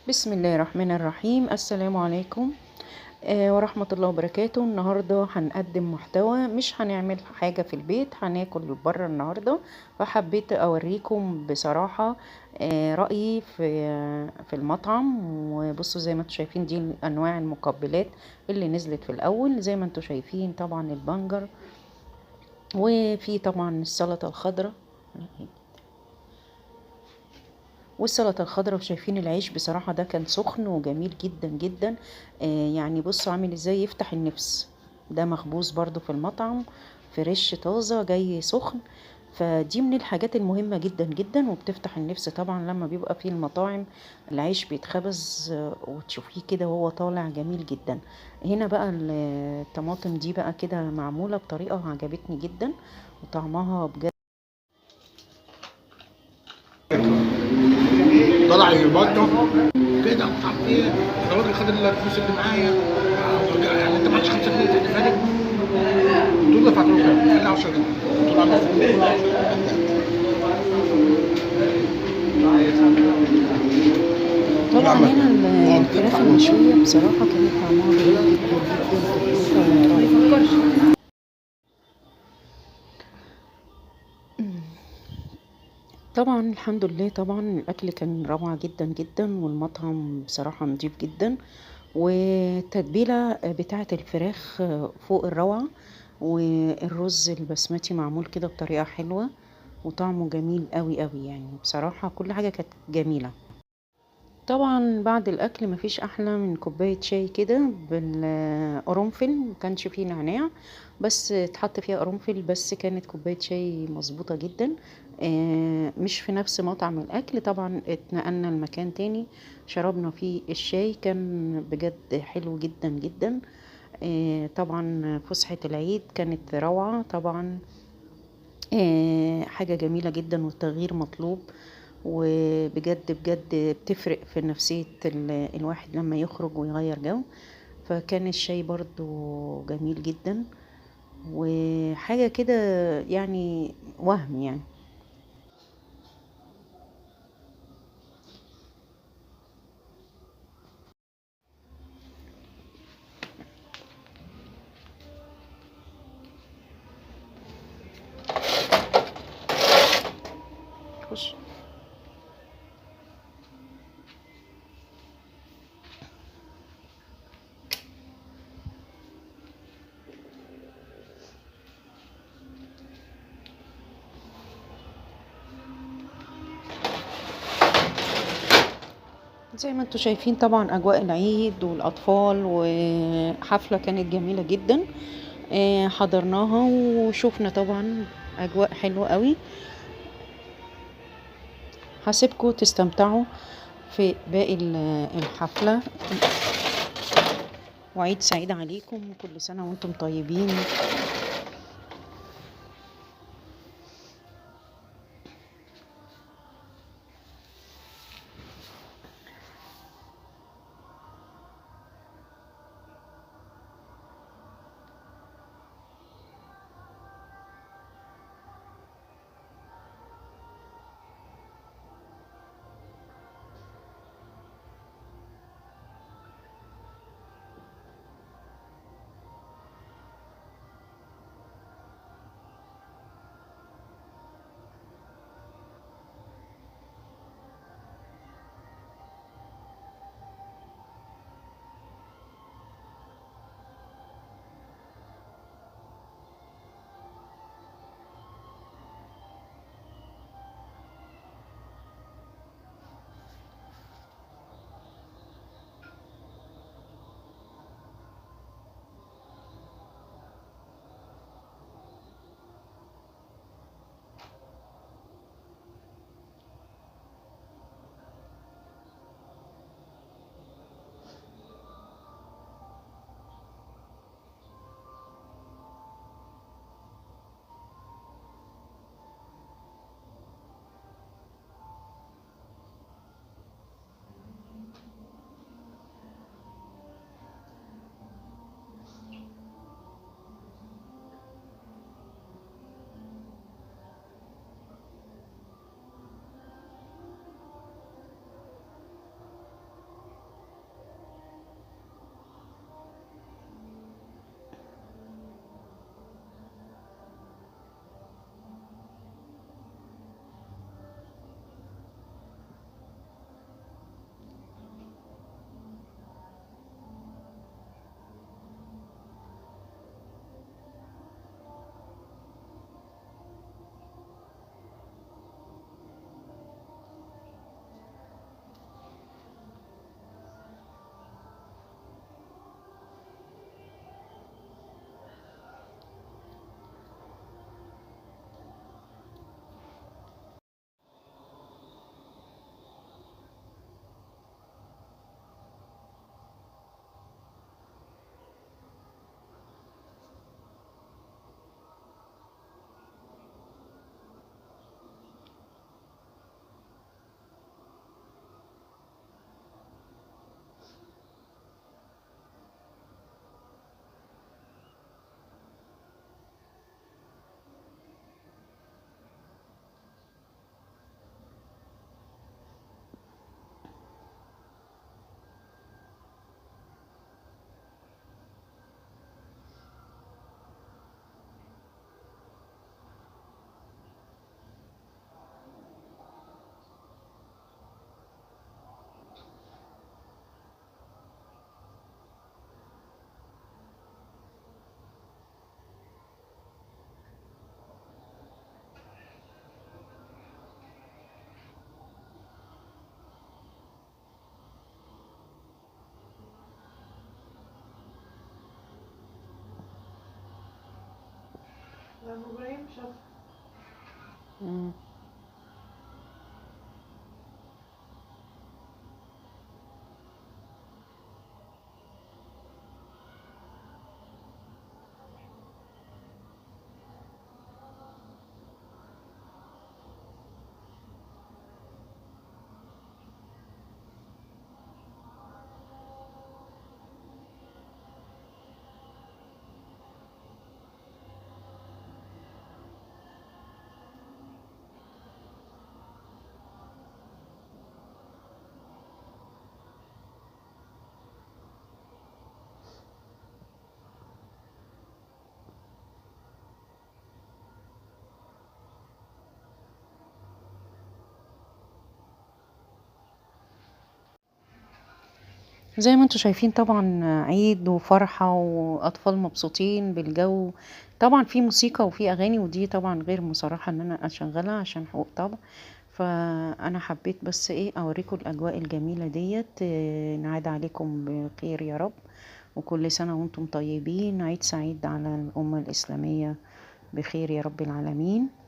بسم الله الرحمن الرحيم. السلام عليكم ورحمة الله وبركاته. النهاردة هنقدم محتوى، مش هنعمل حاجة في البيت، هناكل بره النهاردة. فحبيت أوريكم بصراحة رأيي في المطعم. وبصوا زي ما انتم شايفين دي أنواع المقبلات اللي نزلت في الأول. زي ما انتم شايفين طبعا البنجر، وفي طبعا السلطة الخضراء والسلطة الخضراء. وشايفين العيش بصراحة ده كان سخن وجميل جدا جدا. يعني بصوا عامل ازاي يفتح النفس. ده مخبوز برضو في المطعم، فريش طازة جاي سخن. فدي من الحاجات المهمة جدا جدا وبتفتح النفس طبعا لما بيبقى في المطاعم العيش بيتخبز وتشوفيه كده وهو طالع جميل جدا. هنا بقى الطماطم دي بقى كده معمولة بطريقة عجبتني جدا وطعمها بجد. طلع يبطل كده مش عارف ايه. الراجل خد الفلوس اللي معايا. يعني انت معكش 5 جنيه تحتفالي؟ قلت له دفعت له كام؟ قال لي 10 جنيه. قلت له المفروض كل 10 جنيه. طبعا لا هنا هو الفراخ بتدفع المشوية بصراحة كانت طعمها جميل جدا جدا، تكلفة ومحترمة. طبعا الحمد لله، طبعا الأكل كان روعة جدا جدا والمطعم بصراحة نضيف جدا. والتتبيلة بتاعة الفراخ فوق الروعة. والرز البسمتي معمول كده بطريقة حلوة وطعمه جميل قوي قوي. يعني بصراحة كل حاجة كانت جميلة. طبعا بعد الاكل مفيش احلى من كوبايه شاي كده بالقرنفل. مكانش فيه نعناع، بس اتحط فيها قرنفل. بس كانت كوبايه شاي مظبوطه جدا. مش في نفس مطعم الاكل طبعا، اتنقلنا لمكان تاني شربنا فيه الشاي، كان بجد حلو جدا جدا. طبعا فسحه العيد كانت روعه طبعا. حاجة جميلة جدا والتغيير مطلوب. وبجد بجد بتفرق في نفسية الواحد لما يخرج ويغير جو. فكان الشاي برضو جميل جدا وحاجة كده، يعني وهم يعني. خش. زي ما انتوا شايفين طبعا اجواء العيد والاطفال وحفلة كانت جميلة جدا. حضرناها وشوفنا طبعا اجواء حلوة قوي. هسيبكم تستمتعوا في باقي الحفلة. وعيد سعيد عليكم وكل سنة وانتم طيبين. ابو ابراهيم شاطر. مم. زي ما انتوا شايفين طبعا عيد وفرحة وأطفال مبسوطين بالجو. طبعا في موسيقى وفي أغاني، ودي طبعا غير مصرحة ان انا اشغلها عشان حقوق طبع. فانا حبيت بس ايه اوريكم الأجواء الجميلة ديت. نعاد عليكم بخير يا رب، وكل سنة وانتم طيبين. عيد سعيد على الأمة الإسلامية بخير يا رب العالمين.